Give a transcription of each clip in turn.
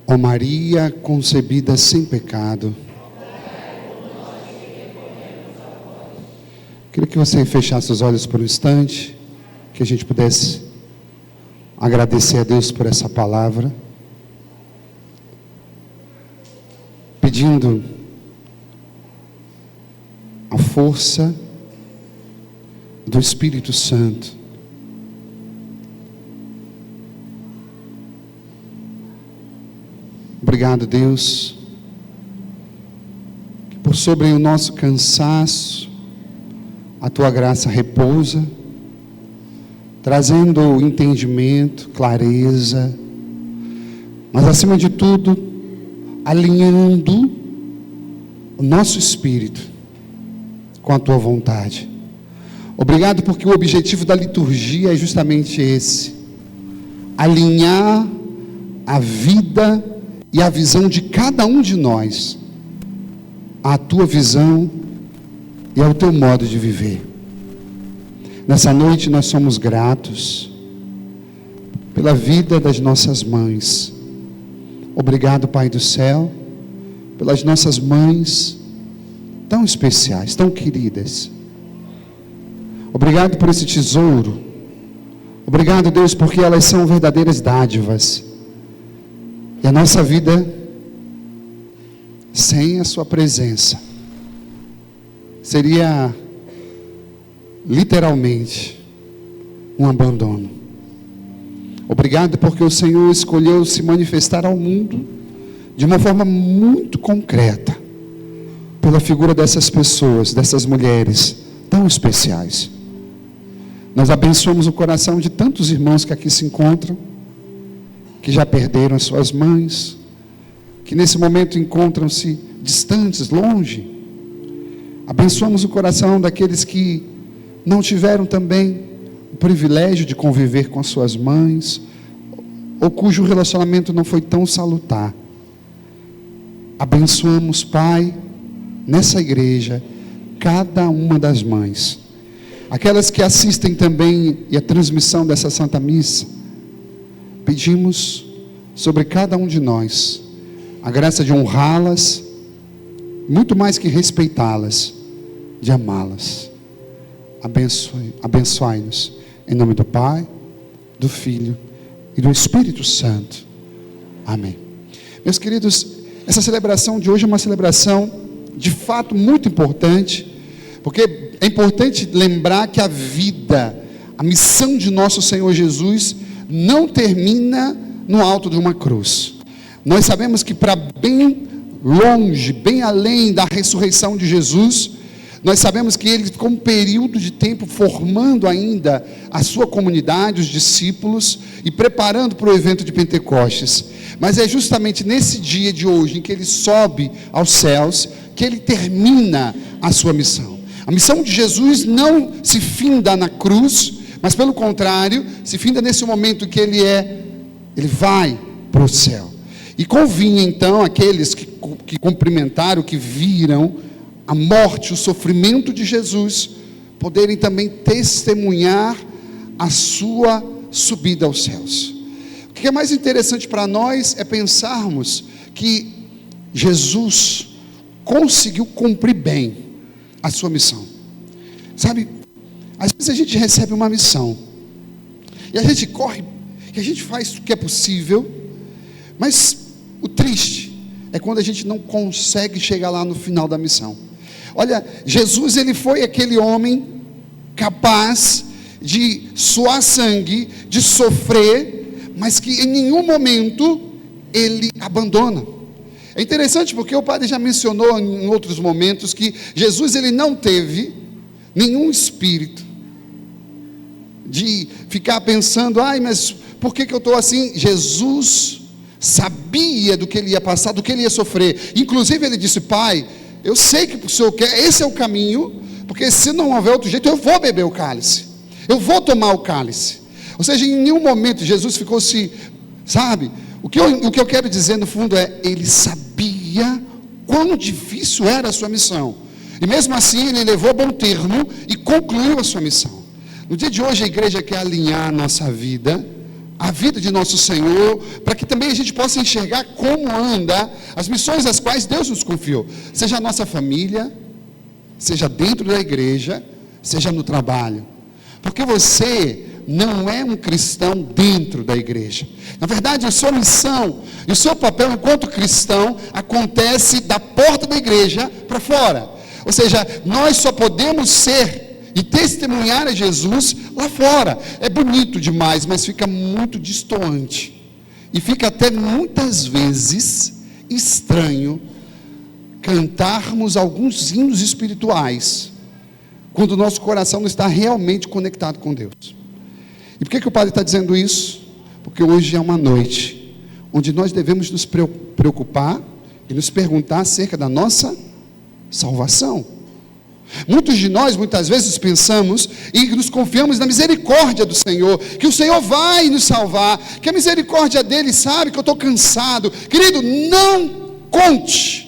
Ó Maria concebida sem pecado. Queria que você fechasse os olhos por um instante, que a gente pudesse agradecer a Deus por essa palavra, pedindo a força do Espírito Santo. Obrigado, Deus, que por sobre o nosso cansaço, a Tua graça repousa, trazendo entendimento, clareza, mas acima de tudo, alinhando o nosso espírito com a Tua vontade. Obrigado porque o objetivo da liturgia é justamente esse: alinhar a vida e a visão de cada um de nós à Tua visão e ao Teu modo de viver. Nessa noite nós somos gratos pela vida das nossas mães. Obrigado, Pai do céu, pelas nossas mães tão especiais, tão queridas. Obrigado por esse tesouro. Obrigado, Deus, porque elas são verdadeiras dádivas. E a nossa vida, sem a Sua presença, seria literalmente um abandono. Obrigado porque o Senhor escolheu se manifestar ao mundo de uma forma muito concreta, pela figura dessas pessoas, dessas mulheres tão especiais. Nós abençoamos o coração de tantos irmãos que aqui se encontram, que já perderam as suas mães, que nesse momento encontram-se distantes, longe. Abençoamos o coração daqueles que não tiveram também o privilégio de conviver com as suas mães, ou cujo relacionamento não foi tão salutar. Abençoamos, Pai, nessa igreja, cada uma das mães, aquelas que assistem também a transmissão dessa Santa Missa. Pedimos sobre cada um de nós a graça de honrá-las, muito mais que respeitá-las, de amá-las. Abençoai-nos, em nome do Pai, do Filho e do Espírito Santo. Amém. Meus queridos, essa celebração de hoje é uma celebração de fato muito importante, porque é importante lembrar que a vida, a missão de nosso Senhor Jesus não termina no alto de uma cruz. Nós sabemos que para bem longe, bem além da ressurreição de Jesus, nós sabemos que Ele ficou um período de tempo formando ainda a sua comunidade, os discípulos, e preparando para o evento de Pentecostes. Mas é justamente nesse dia de hoje, em que Ele sobe aos céus, que Ele termina a sua missão. A missão de Jesus não se finda na cruz, mas pelo contrário, se finda nesse momento que Ele vai para o céu. E convinha então aqueles que cumprimentaram, que viram a morte, o sofrimento de Jesus, poderem também testemunhar a sua subida aos céus. O que é mais interessante para nós é pensarmos que Jesus conseguiu cumprir bem a sua missão. Sabe, às vezes a gente recebe uma missão, e a gente corre, e a gente faz o que é possível, mas o triste é quando a gente não consegue chegar lá no final da missão. Olha, Jesus, ele foi aquele homem capaz de suar sangue, de sofrer, mas que em nenhum momento ele abandona. É interessante porque o padre já mencionou em outros momentos que Jesus, ele não teve nenhum espírito de ficar pensando, mas por que eu estou assim? Jesus sabia do que ele ia passar, do que ele ia sofrer. Inclusive ele disse: Pai, eu sei que o Senhor quer, esse é o caminho, porque se não houver outro jeito, eu vou beber o cálice, eu vou tomar o cálice. Ou seja, em nenhum momento Jesus ficou sabe, o que eu quero dizer no fundo é, ele sabia quão difícil era a sua missão, e mesmo assim ele levou a bom termo e concluiu a sua missão. No dia de hoje a igreja quer alinhar a nossa vida a vida de nosso Senhor, para que também a gente possa enxergar como anda as missões às quais Deus nos confiou, seja a nossa família, seja dentro da igreja, seja no trabalho, porque você não é um cristão dentro da igreja. Na verdade, a sua missão e o seu papel enquanto cristão acontece da porta da igreja para fora. Ou seja, nós só podemos ser e testemunhar a Jesus lá fora. É bonito demais, mas fica muito distoante. E fica até muitas vezes estranho cantarmos alguns hinos espirituais quando o nosso coração não está realmente conectado com Deus. E por que o padre está dizendo isso? Porque hoje é uma noite onde nós devemos nos preocupar e nos perguntar acerca da nossa salvação. Muitos de nós, muitas vezes, pensamos e nos confiamos na misericórdia do Senhor, que o Senhor vai nos salvar, que a misericórdia dele sabe que eu estou cansado. Querido, não conte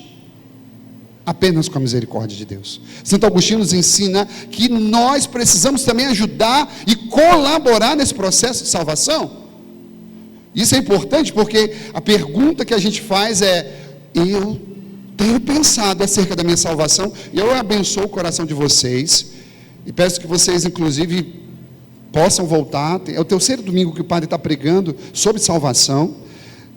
apenas com a misericórdia de Deus. Santo Agostinho nos ensina que nós precisamos também ajudar e colaborar nesse processo de salvação. Isso é importante porque a pergunta que a gente faz é: eu tenho pensado acerca da minha salvação? E eu abençoo o coração de vocês e peço que vocês inclusive possam voltar. É o terceiro domingo que o padre está pregando sobre salvação.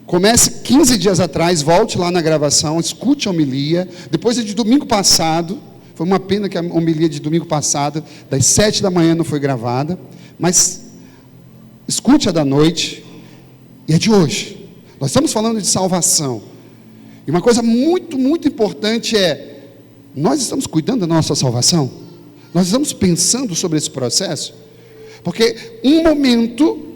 Comece 15 dias atrás, volte lá na gravação, escute a homilia. Depois de domingo passado, foi uma pena que a homilia de domingo passado, das 7 da manhã, não foi gravada, mas escute a da noite, e é de hoje. Nós estamos falando de salvação, e uma coisa muito, muito importante é: nós estamos cuidando da nossa salvação? Nós estamos pensando sobre esse processo? Porque um momento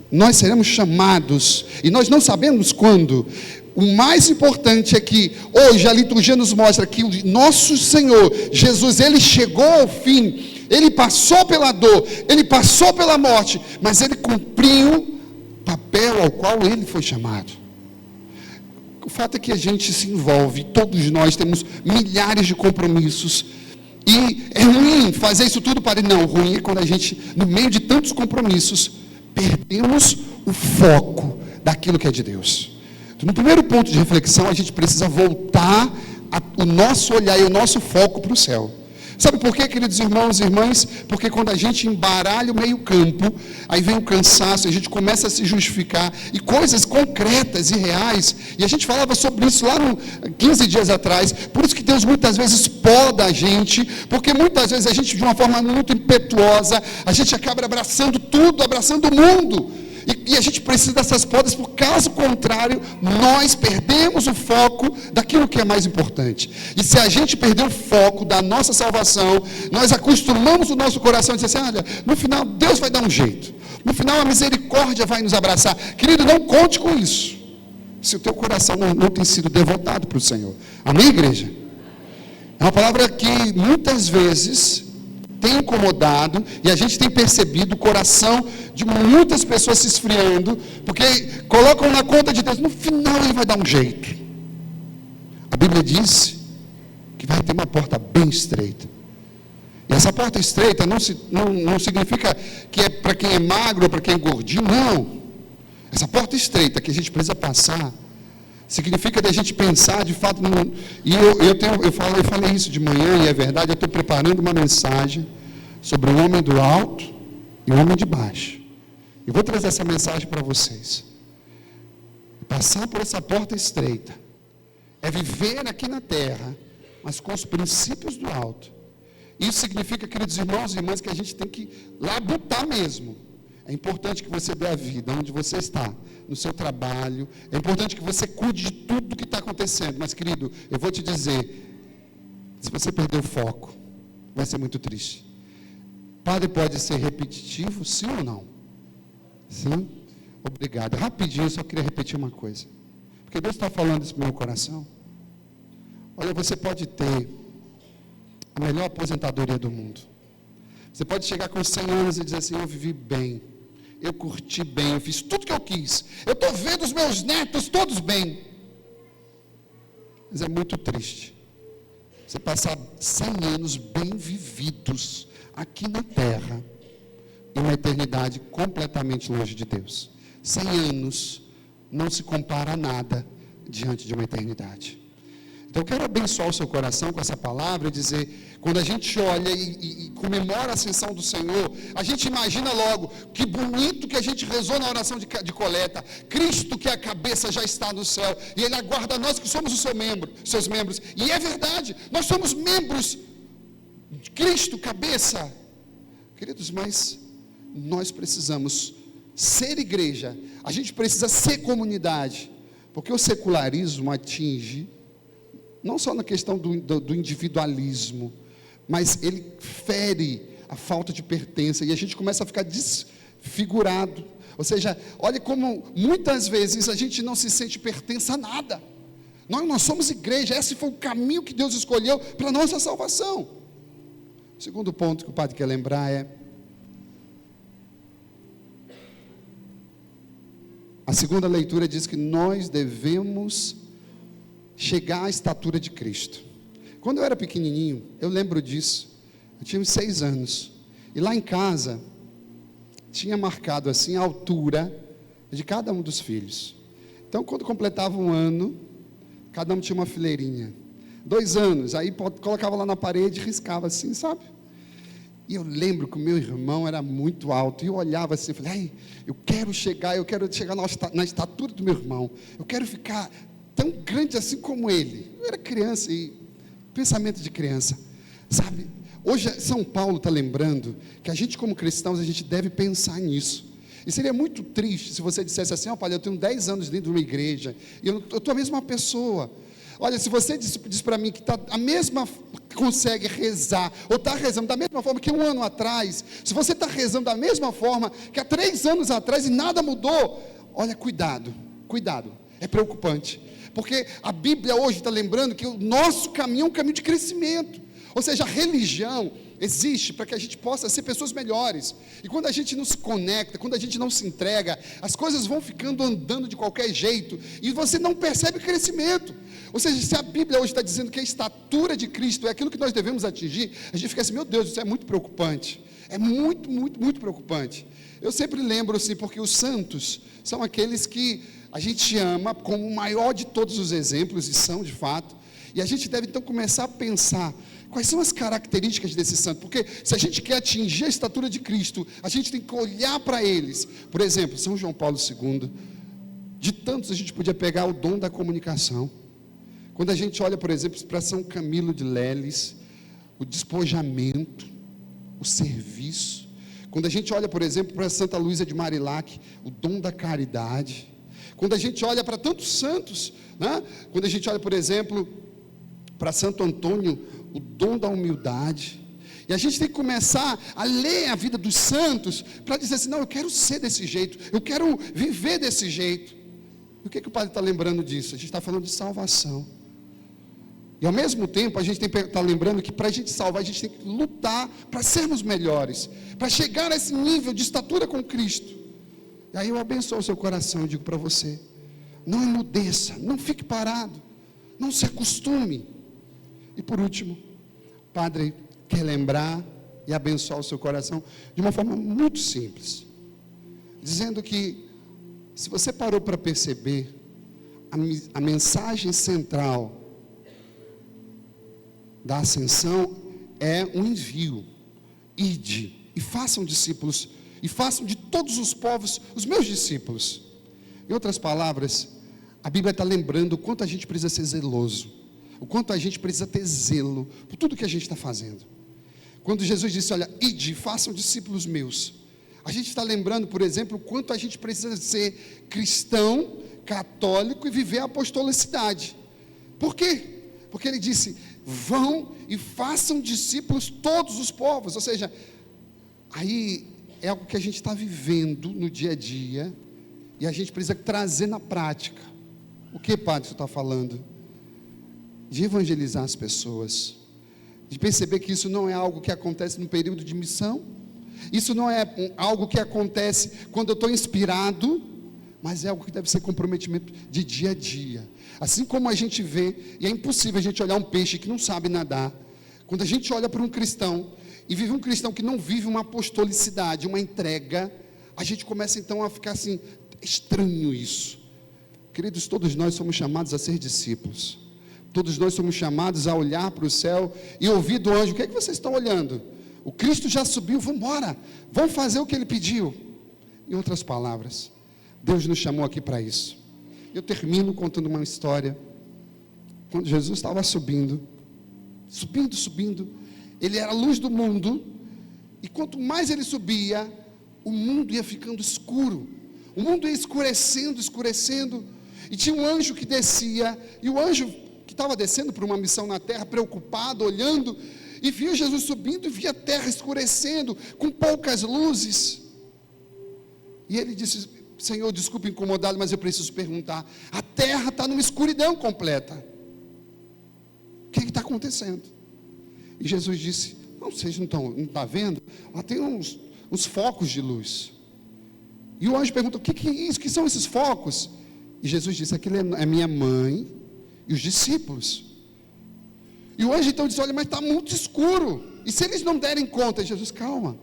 nós seremos chamados, e nós não sabemos quando. O mais importante é que hoje a liturgia nos mostra que o nosso Senhor Jesus, ele chegou ao fim, ele passou pela dor, ele passou pela morte, mas ele cumpriu o papel ao qual ele foi chamado. O fato é que a gente se envolve, todos nós temos milhares de compromissos, e é ruim fazer isso tudo para ele. Não, ruim é quando a gente, no meio de tantos compromissos, perdemos o foco daquilo que é de Deus. Então, no primeiro ponto de reflexão, a gente precisa voltar o nosso olhar e o nosso foco para o céu. Sabe por quê, queridos irmãos e irmãs? Porque quando a gente embaralha o meio campo, aí vem o cansaço, a gente começa a se justificar, e coisas concretas e reais, e a gente falava sobre isso lá 15 dias atrás. Por isso que Deus muitas vezes poda a gente, porque muitas vezes a gente, de uma forma muito impetuosa, a gente acaba abraçando tudo, abraçando o mundo, e a gente precisa dessas podas, porque caso contrário, nós perdemos o foco daquilo que é mais importante. E se a gente perder o foco da nossa salvação, nós acostumamos o nosso coração a dizer assim: olha, no final Deus vai dar um jeito, no final a misericórdia vai nos abraçar. Querido, não conte com isso, se o teu coração não tem sido devotado para o Senhor. Amém, igreja? É uma palavra que muitas vezes tem incomodado, e a gente tem percebido o coração de muitas pessoas se esfriando, porque colocam na conta de Deus, no final ele vai dar um jeito. A Bíblia diz que vai ter uma porta bem estreita, e essa porta estreita não significa que é para quem é magro ou para quem é gordinho, não. Essa porta estreita que a gente precisa passar significa da gente pensar de fato e eu falei isso de manhã, e é verdade. Eu estou preparando uma mensagem sobre o homem do alto e o homem de baixo. Eu vou trazer essa mensagem para vocês. Passar por essa porta estreita é viver aqui na terra, mas com os princípios do alto. Isso significa, queridos irmãos e irmãs, que a gente tem que labutar mesmo. É importante que você dê a vida onde você está, no seu trabalho. É importante que você cuide de tudo que está acontecendo. Mas, querido, eu vou te dizer, se você perder o foco, vai ser muito triste. Padre, pode ser repetitivo, sim ou não? Sim? Obrigado. Rapidinho, eu só queria repetir uma coisa. Porque Deus está falando isso no meu coração. Olha, você pode ter a melhor aposentadoria do mundo. Você pode chegar com 100 anos e dizer assim: eu vivi bem, eu curti bem, eu fiz tudo que eu quis, eu estou vendo os meus netos todos bem. Mas é muito triste você passar 100 anos bem vividos aqui na terra e uma eternidade completamente longe de Deus. 100 anos não se compara a nada diante de uma eternidade. Então eu quero abençoar o seu coração com essa palavra e dizer, quando a gente olha e comemora a ascensão do Senhor, a gente imagina logo, que bonito que a gente rezou na oração de coleta, Cristo que é a cabeça já está no céu, e Ele aguarda nós que somos seus membros, e é verdade, nós somos membros de Cristo, cabeça, queridos, mas nós precisamos ser igreja, a gente precisa ser comunidade, porque o secularismo atinge, não só na questão do individualismo, mas ele fere a falta de pertença, e a gente começa a ficar desfigurado, ou seja, olha como muitas vezes a gente não se sente pertença a nada, nós somos igreja, esse foi o caminho que Deus escolheu para a nossa salvação. O segundo ponto que o padre quer lembrar é, a segunda leitura diz que nós devemos chegar à estatura de Cristo. Quando eu era pequenininho, eu lembro disso, eu tinha uns 6 anos, e lá em casa, tinha marcado assim a altura de cada um dos filhos. Então quando completava um ano, cada um tinha uma fileirinha, 2 anos, aí colocava lá na parede e riscava assim, sabe? E eu lembro que o meu irmão era muito alto, e eu olhava assim, falei, ai, eu quero chegar na estatura do meu irmão, eu quero ficar tão grande assim como ele. Eu era criança, e pensamento de criança, sabe, hoje São Paulo está lembrando, que a gente como cristãos, a gente deve pensar nisso, e seria muito triste, se você dissesse assim, padre, eu tenho 10 anos dentro de uma igreja, e eu estou a mesma pessoa. Olha, se você diz para mim que consegue rezar, ou está rezando da mesma forma que 1 ano atrás, se você está rezando da mesma forma que há 3 anos atrás e nada mudou, olha, cuidado, é preocupante, porque a Bíblia hoje está lembrando que o nosso caminho é um caminho de crescimento, ou seja, a religião existe para que a gente possa ser pessoas melhores, e quando a gente não se conecta, quando a gente não se entrega, as coisas vão ficando andando de qualquer jeito, e você não percebe crescimento. Ou seja, se a Bíblia hoje está dizendo que a estatura de Cristo é aquilo que nós devemos atingir, a gente fica assim, meu Deus, isso é muito preocupante, é muito, muito, muito preocupante. Eu sempre lembro assim, porque os santos são aqueles que a gente ama como o maior de todos os exemplos, e são de fato, e a gente deve então começar a pensar, quais são as características desse santo, porque se a gente quer atingir a estatura de Cristo, a gente tem que olhar para eles. Por exemplo, São João Paulo II, de tantos a gente podia pegar o dom da comunicação. Quando a gente olha, por exemplo, para São Camilo de Leles, o despojamento, o serviço. Quando a gente olha, por exemplo, para Santa Luísa de Marilac, o dom da caridade. Quando a gente olha para tantos santos, né? Quando a gente olha, por exemplo, para Santo Antônio, o dom da humildade. E a gente tem que começar a ler a vida dos santos, para dizer assim, não, eu quero ser desse jeito, eu quero viver desse jeito. E o que o padre está lembrando disso? A gente está falando de salvação. E ao mesmo tempo, a gente tem que estar lembrando que para a gente salvar, a gente tem que lutar para sermos melhores, para chegar a esse nível de estatura com Cristo. E aí eu abençoo o seu coração e digo para você, não emudeça, não fique parado, não se acostume. E por último, o Padre quer lembrar e abençoar o seu coração de uma forma muito simples, dizendo que, se você parou para perceber, a mensagem central da ascensão é um envio. Ide e façam discípulos, e façam de todos os povos os meus discípulos. Em outras palavras, a Bíblia está lembrando o quanto a gente precisa ser zeloso, o quanto a gente precisa ter zelo por tudo que a gente está fazendo. Quando Jesus disse, olha, ide, façam discípulos meus, a gente está lembrando, por exemplo, o quanto a gente precisa ser cristão, católico e viver a apostolicidade. Por quê? Porque ele disse, vão e façam discípulos todos os povos, ou seja, aí é algo que a gente está vivendo no dia a dia, e a gente precisa trazer na prática. O que, padre, você está falando? De evangelizar as pessoas, de perceber que isso não é algo que acontece no período de missão, isso não é algo que acontece quando eu estou inspirado, mas é algo que deve ser comprometimento de dia a dia. Assim como a gente vê, e é impossível a gente olhar um peixe que não sabe nadar, quando a gente olha para um cristão, e vive um cristão que não vive uma apostolicidade, uma entrega, a gente começa então a ficar assim, É estranho isso. Queridos, todos nós somos chamados a ser discípulos. Todos nós somos chamados a olhar para o céu e ouvir do anjo: o que é que vocês estão olhando? O Cristo já subiu, vamos embora, vamos fazer o que Ele pediu. Em outras palavras, Deus nos chamou aqui para isso. Eu termino contando uma história. Quando Jesus estava subindo, Ele era a luz do mundo, e quanto mais Ele subia, o mundo ia ficando escuro, o mundo ia escurecendo, e tinha um anjo que descia, e o anjo que estava descendo para uma missão na terra, preocupado, olhando, e via Jesus subindo, e via a terra escurecendo, com poucas luzes, e ele disse: Senhor, desculpe incomodá-lo, mas eu preciso perguntar, a terra está numa escuridão completa, o que está acontecendo? E Jesus disse: não, vocês não estão vendo? Lá tem uns focos de luz. E o anjo pergunta: o que é isso? O que são esses focos? E Jesus disse: aquilo é minha mãe e os discípulos. E o anjo então diz: olha, mas está muito escuro, e se eles não derem conta? E Jesus: calma,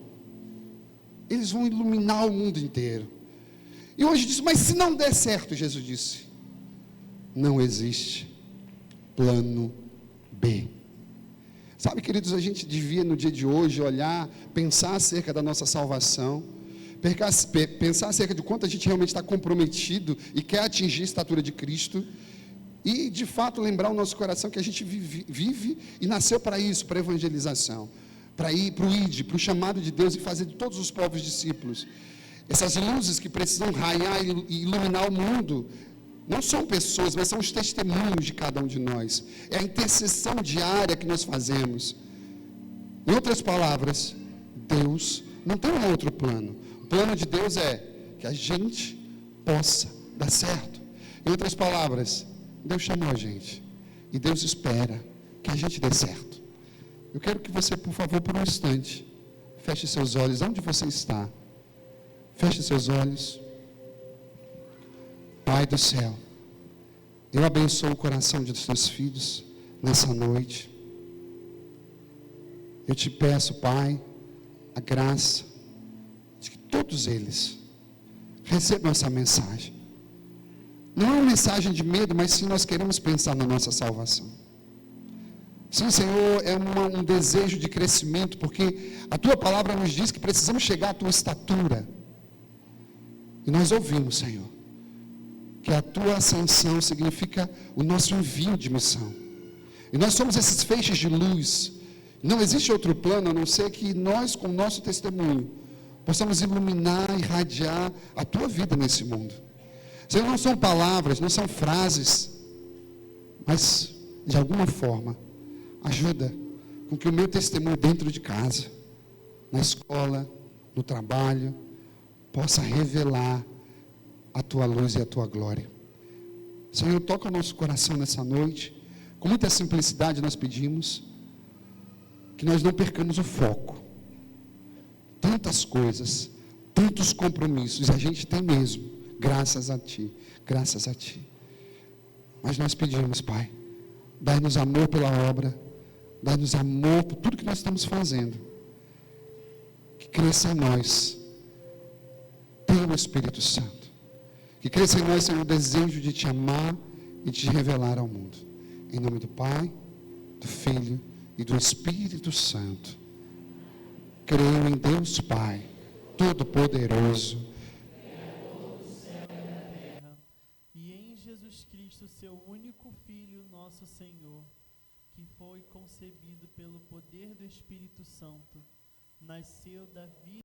eles vão iluminar o mundo inteiro. E o anjo disse: mas se não der certo? Jesus disse: não existe plano B. Sabe, queridos, a gente devia no dia de hoje olhar, pensar acerca da nossa salvação, pensar acerca de quanto a gente realmente está comprometido e quer atingir a estatura de Cristo, e de fato lembrar o nosso coração que a gente vive e nasceu para isso, para a evangelização, para ir para o ID, para o chamado de Deus e fazer de todos os povos discípulos. Essas luzes que precisam raiar e iluminar o mundo não são pessoas, mas são os testemunhos de cada um de nós. É a intercessão diária que nós fazemos. Em outras palavras, Deus não tem um outro plano. O plano de Deus é que a gente possa dar certo. Em outras palavras, Deus chamou a gente e Deus espera que a gente dê certo. Eu quero que você, por favor, por um instante, feche seus olhos. Onde você está? Feche seus olhos. Pai do céu, eu abençoo o coração dos teus filhos nessa noite. Eu te peço, Pai, a graça de que todos eles recebam essa mensagem. Não é uma mensagem de medo, mas sim nós queremos pensar na nossa salvação. Sim, Senhor, é um desejo de crescimento, porque a Tua palavra nos diz que precisamos chegar à Tua estatura. E nós ouvimos, Senhor, que a Tua ascensão significa o nosso envio de missão. E nós somos esses feixes de luz. Não existe outro plano a não ser que nós, com o nosso testemunho, possamos iluminar, irradiar a Tua vida nesse mundo. Senhor, não são palavras, não são frases, mas, de alguma forma, ajuda com que o meu testemunho dentro de casa, na escola, no trabalho, possa revelar a Tua luz e a Tua glória. Senhor, toca o nosso coração nessa noite. Com muita simplicidade nós pedimos que nós não percamos o foco. Tantas coisas, tantos compromissos, a gente tem mesmo, graças a Ti, graças a Ti. Mas nós pedimos, Pai, dai-nos amor pela obra, dai-nos amor por tudo que nós estamos fazendo, que cresça em nós pelo Espírito Santo, que cresça em nós, Senhor, o desejo de Te amar e Te revelar ao mundo. Em nome do Pai, do Filho e do Espírito Santo. Creio em Deus Pai, Todo-Poderoso, e em Jesus Cristo, Seu único Filho, nosso Senhor, que foi concebido pelo poder do Espírito Santo, nasceu da vida